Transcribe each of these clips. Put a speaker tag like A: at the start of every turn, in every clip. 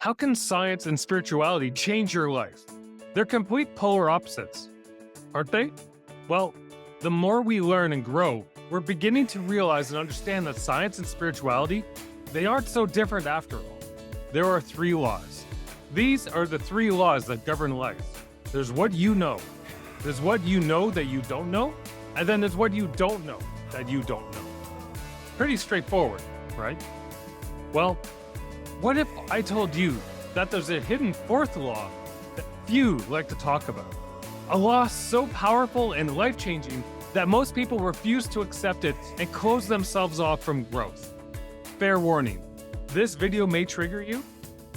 A: How can science and spirituality change your life? They're complete polar opposites, aren't they? Well, the more we learn and grow, we're beginning to realize and understand that science and spirituality, they aren't so different after all. There are three laws. These are the three laws that govern life. There's what you know. There's what you know that you don't know. And then there's what you don't know that you don't know. Pretty straightforward, right? Well, what if I told you that there's a hidden fourth law that few like to talk about? A law so powerful and life-changing that most people refuse to accept it and close themselves off from growth. Fair warning, this video may trigger you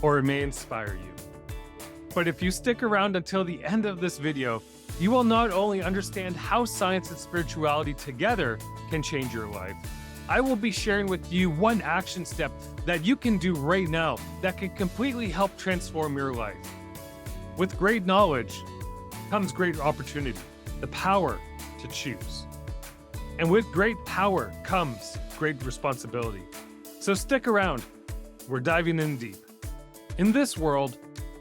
A: or it may inspire you. But if you stick around until the end of this video, you will not only understand how science and spirituality together can change your life, I will be sharing with you one action step that you can do right now that can completely help transform your life. With great knowledge comes great opportunity, the power to choose. And with great power comes great responsibility. So stick around, we're diving in deep. In this world,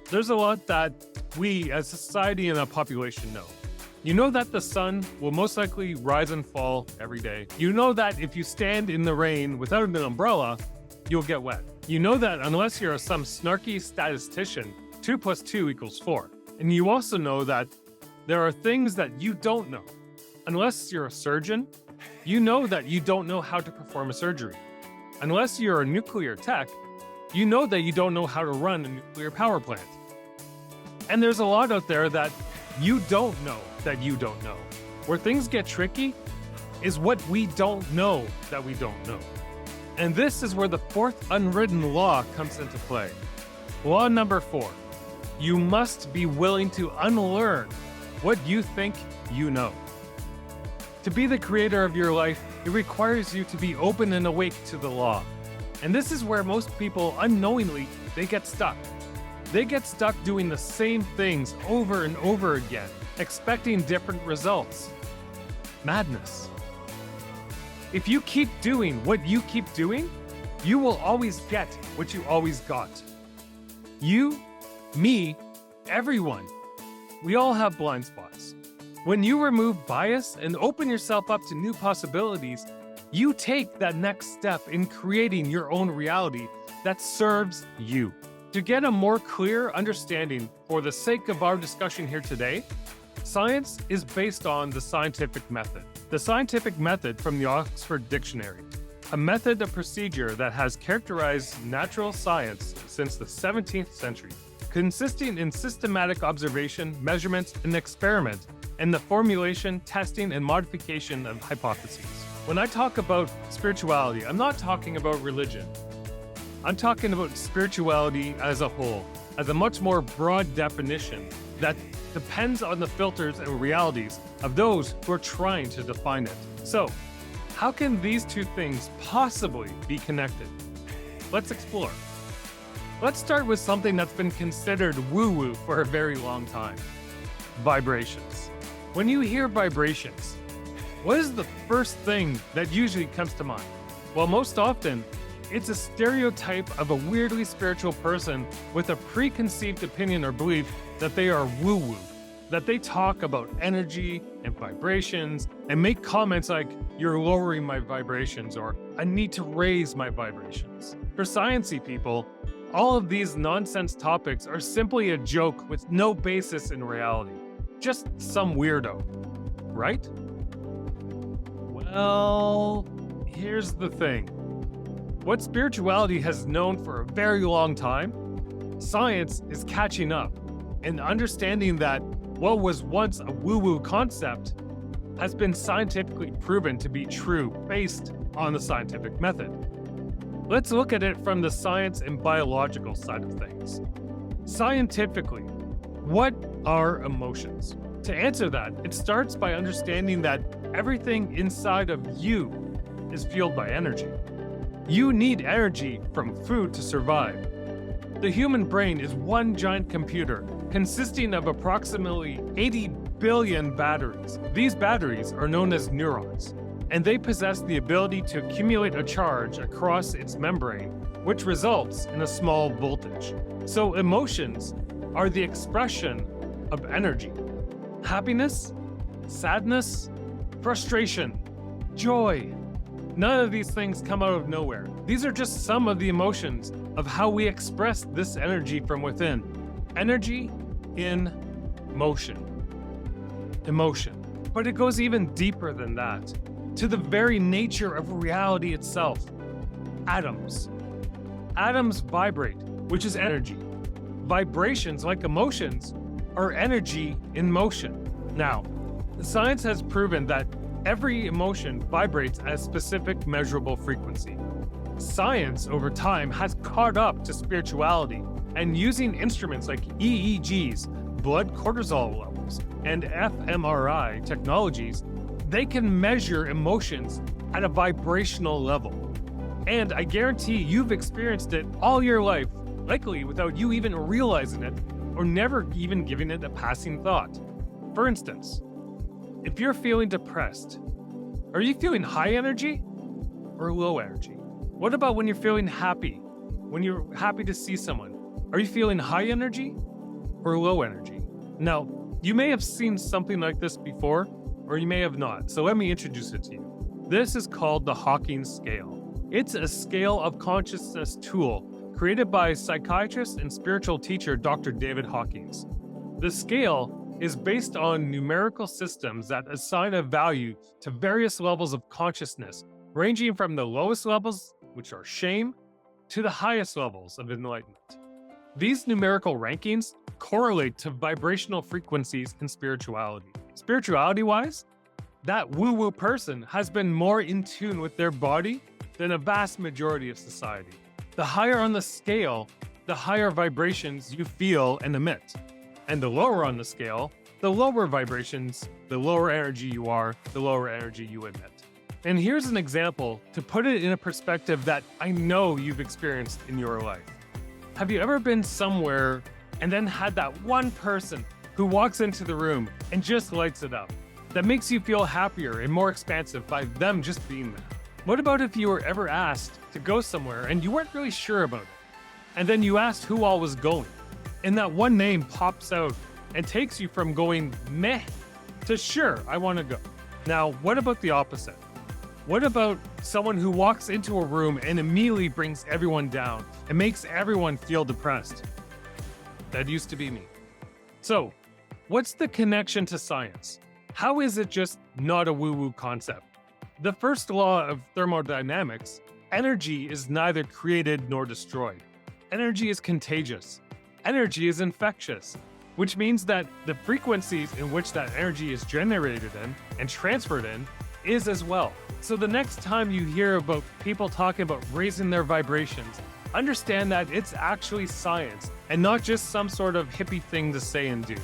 A: there's a lot that we as society and a population know. You know that the sun will most likely rise and fall every day. You know that if you stand in the rain without an umbrella, you'll get wet. You know that unless you're some snarky statistician, 2 + 2 = 4. And you also know that there are things that you don't know. Unless you're a surgeon, you know that you don't know how to perform a surgery. Unless you're a nuclear tech, you know that you don't know how to run a nuclear power plant. And there's a lot out there that you don't know that you don't know. Where things get tricky is what we don't know that we don't know. And this is where the fourth unwritten law comes into play. Law number 4. You must be willing to unlearn what you think you know. To be the creator of your life, it requires you to be open and awake to the law. And this is where most people unknowingly, they get stuck. They get stuck doing the same things over and over again, expecting different results. Madness. If you keep doing what you keep doing, you will always get what you always got. You, me, everyone. We all have blind spots. When you remove bias and open yourself up to new possibilities, you take that next step in creating your own reality that serves you. To get a more clear understanding for the sake of our discussion here today, science is based on the scientific method. The scientific method from the Oxford Dictionary, a method of procedure that has characterized natural science since the 17th century, consisting in systematic observation, measurement, and experiment, and the formulation, testing, and modification of hypotheses. When I talk about spirituality, I'm not talking about religion. I'm talking about spirituality as a whole, as a much more broad definition that depends on the filters and realities of those who are trying to define it. So, how can these two things possibly be connected? Let's explore. Let's start with something that's been considered woo-woo for a very long time. Vibrations. When you hear vibrations, what is the first thing that usually comes to mind? Well, most often, it's a stereotype of a weirdly spiritual person with a preconceived opinion or belief that they are woo-woo, that they talk about energy and vibrations and make comments like, "You're lowering my vibrations," or "I need to raise my vibrations." For sciencey people, all of these nonsense topics are simply a joke with no basis in reality. Just some weirdo, right? Well, here's the thing. What spirituality has known for a very long time, science is catching up and understanding that what was once a woo-woo concept has been scientifically proven to be true based on the scientific method. Let's look at it from the science and biological side of things. Scientifically, what are emotions? To answer that, it starts by understanding that everything inside of you is fueled by energy. You need energy from food to survive. The human brain is one giant computer consisting of approximately 80 billion batteries. These batteries are known as neurons, and they possess the ability to accumulate a charge across its membrane which results in a small voltage. So emotions are the expression of energy. Happiness, sadness, frustration, joy. None of these things come out of nowhere. These are just some of the emotions of how we express this energy from within. Energy in motion. Emotion. But it goes even deeper than that, to the very nature of reality itself. Atoms. Atoms vibrate, which is energy. Vibrations, like emotions, are energy in motion. Now, science has proven that every emotion vibrates at a specific measurable frequency. Science, over time, has caught up to spirituality, and using instruments like EEGs, blood cortisol levels, and fMRI technologies, they can measure emotions at a vibrational level. And I guarantee you've experienced it all your life, likely without you even realizing it or never even giving it a passing thought. For instance, if you're feeling depressed, are you feeling high energy or low energy? What about when you're feeling happy? When you're happy to see someone, are you feeling high energy or low energy? Now, you may have seen something like this before, or you may have not, so let me introduce it to you. This is called the Hawking scale. It's a scale of consciousness tool created by psychiatrist and spiritual teacher Dr. David Hawkins. The scale is based on numerical systems that assign a value to various levels of consciousness, ranging from the lowest levels, which are shame, to the highest levels of enlightenment. These numerical rankings correlate to vibrational frequencies in spirituality. Spirituality-wise, that woo-woo person has been more in tune with their body than a vast majority of society. The higher on the scale, the higher vibrations you feel and emit. And the lower on the scale, the lower vibrations, the lower energy you are, the lower energy you emit. And here's an example to put it in a perspective that I know you've experienced in your life. Have you ever been somewhere and then had that one person who walks into the room and just lights it up? That makes you feel happier and more expansive by them just being there. What about if you were ever asked to go somewhere and you weren't really sure about it? And then you asked who all was going, and that one name pops out and takes you from going meh to sure, I want to go. Now, what about the opposite? What about someone who walks into a room and immediately brings everyone down and makes everyone feel depressed? That used to be me. So, what's the connection to science? How is it just not a woo-woo concept? The first law of thermodynamics, energy is neither created nor destroyed. Energy is contagious. Energy is infectious, which means that the frequencies in which that energy is generated in and transferred in is as well. So the next time you hear about people talking about raising their vibrations, understand that it's actually science and not just some sort of hippie thing to say and do.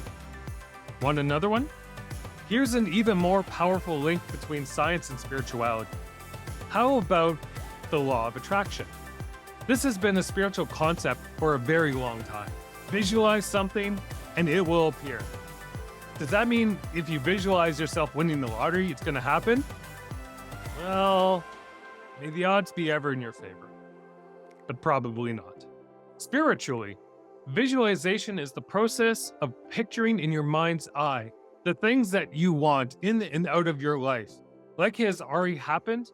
A: Want another one? Here's an even more powerful link between science and spirituality. How about the law of attraction? This has been a spiritual concept for a very long time. Visualize something and it will appear. Does that mean if you visualize yourself winning the lottery, it's going to happen? Well, may the odds be ever in your favor, but probably not. Spiritually, visualization is the process of picturing in your mind's eye the things that you want in and out of your life, like it has already happened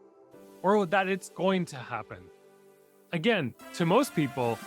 A: or that it's going to happen. Again, to most people,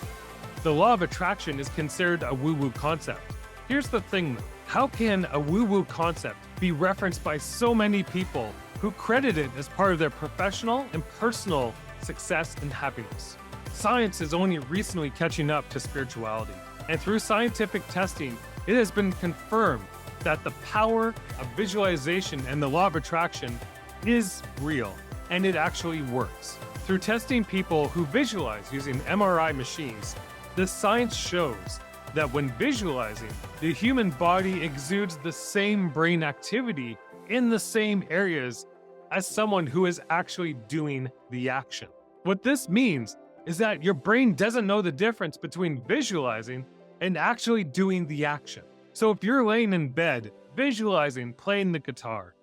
A: the law of attraction is considered a woo-woo concept. Here's the thing though, how can a woo-woo concept be referenced by so many people who credit it as part of their professional and personal success and happiness? Science is only recently catching up to spirituality, and through scientific testing, it has been confirmed that the power of visualization and the law of attraction is real, and it actually works. Through testing people who visualize using MRI machines, the science shows that when visualizing, the human body exudes the same brain activity in the same areas as someone who is actually doing the action. What this means is that your brain doesn't know the difference between visualizing and actually doing the action. So if you're laying in bed, visualizing playing the guitar,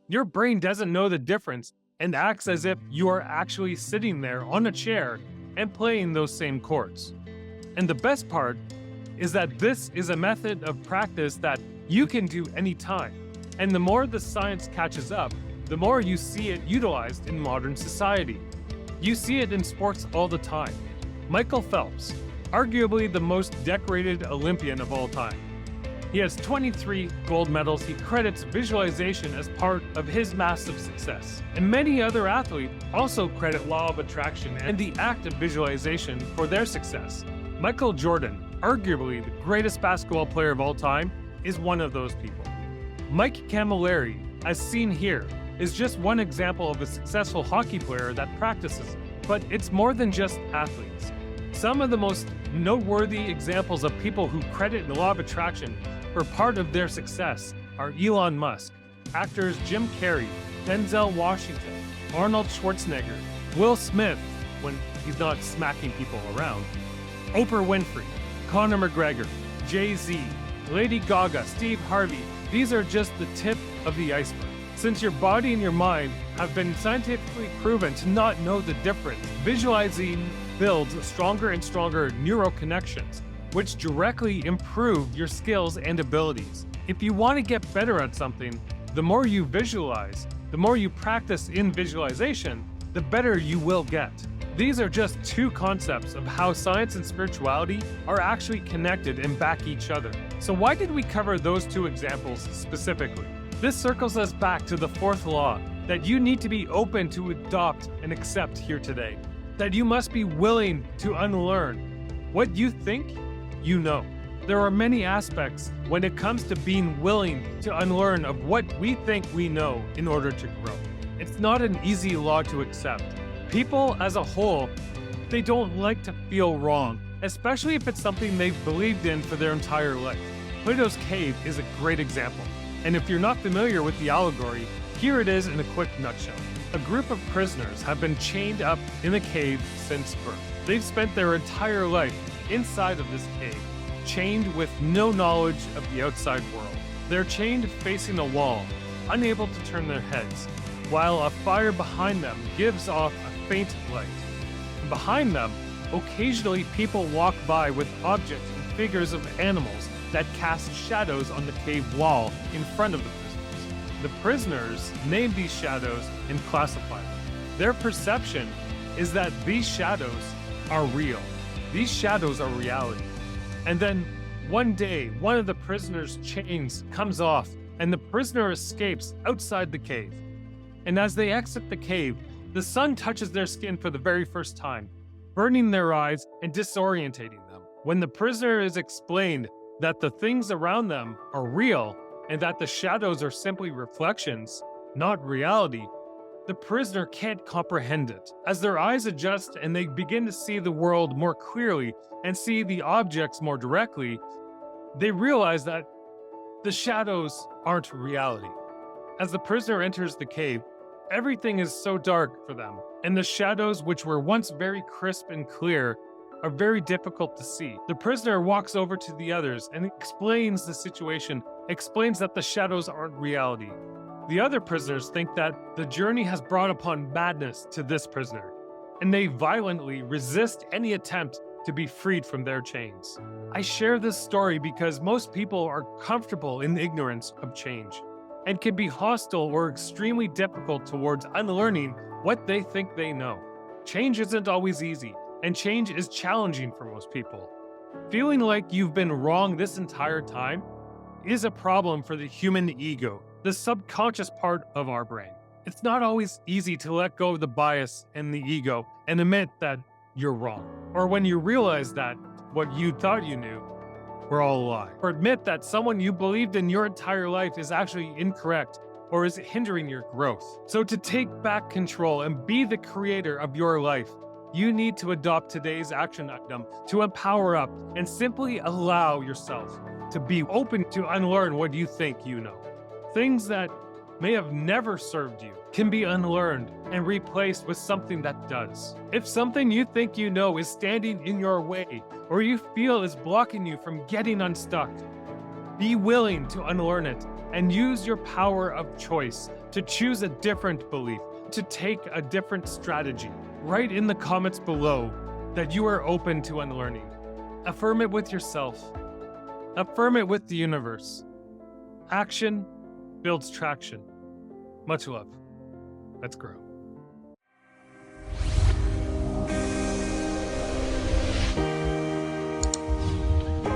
A: your brain doesn't know the difference and acts as if you are actually sitting there on a chair and playing those same chords. And the best part is that this is a method of practice that you can do anytime. And the more the science catches up, the more you see it utilized in modern society. You see it in sports all the time. Michael Phelps, arguably the most decorated Olympian of all time. He has 23 gold medals. He credits visualization as part of his massive success. And many other athletes also credit law of attraction and the act of visualization for their success. Michael Jordan, arguably the greatest basketball player of all time, is one of those people. Mike Camilleri, as seen here, is just one example of a successful hockey player that practices it. But it's more than just athletes. Some of the most noteworthy examples of people who credit the law of attraction for part of their success are Elon Musk, actors Jim Carrey, Denzel Washington, Arnold Schwarzenegger, Will Smith when he's not smacking people around, Oprah Winfrey, Conor McGregor, Jay-Z, Lady Gaga, Steve Harvey. These are just the tip of the iceberg. Since your body and your mind have been scientifically proven to not know the difference, visualizing builds stronger and stronger neural connections, which directly improve your skills and abilities. If you want to get better at something, the more you visualize, the more you practice in visualization, the better you will get. These are just two concepts of how science and spirituality are actually connected and back each other. So why did we cover those two examples specifically? This circles us back to the fourth law, that you need to be open to adopt and accept here today. That you must be willing to unlearn what you think you know. There are many aspects when it comes to being willing to unlearn of what we think we know in order to grow. It's not an easy law to accept. People as a whole, they don't like to feel wrong, especially if it's something they've believed in for their entire life. Plato's cave is a great example. And if you're not familiar with the allegory, here it is in a quick nutshell. A group of prisoners have been chained up in a cave since birth. They've spent their entire life inside of this cave, chained with no knowledge of the outside world. They're chained facing a wall, unable to turn their heads, while a fire behind them gives off a faint light. And behind them, occasionally people walk by with objects and figures of animals that cast shadows on the cave wall in front of the prisoners. The prisoners name these shadows and classify them. Their perception is that these shadows are real. These shadows are reality. And then one day, one of the prisoners' chains comes off and the prisoner escapes outside the cave. And as they exit the cave, the sun touches their skin for the very first time, burning their eyes and disorientating them. When the prisoner is explained that the things around them are real and that the shadows are simply reflections, not reality, the prisoner can't comprehend it. As their eyes adjust and they begin to see the world more clearly and see the objects more directly, they realize that the shadows aren't reality. As the prisoner enters the cave, everything is so dark for them, and the shadows, which were once very crisp and clear, are very difficult to see. The prisoner walks over to the others and explains the situation, explains that the shadows aren't reality. The other prisoners think that the journey has brought upon madness to this prisoner, and they violently resist any attempt to be freed from their chains. I share this story because most people are comfortable in the ignorance of change and can be hostile or extremely difficult towards unlearning what they think they know. Change isn't always easy, and change is challenging for most people. Feeling like you've been wrong this entire time is a problem for the human ego, the subconscious part of our brain. It's not always easy to let go of the bias and the ego and admit that you're wrong. Or when you realize that what you thought you knew were all a lie. Or admit that someone you believed in your entire life is actually incorrect or is hindering your growth. So to take back control and be the creator of your life, you need to adopt today's action item to empower up and simply allow yourself to be open to unlearn what you think you know. Things that may have never served you can be unlearned and replaced with something that does. If something you think you know is standing in your way or you feel is blocking you from getting unstuck, be willing to unlearn it and use your power of choice to choose a different belief, to take a different strategy. Write in the comments below that you are open to unlearning. Affirm it with yourself. Affirm it with the universe. Action builds traction. Much love. Let's grow.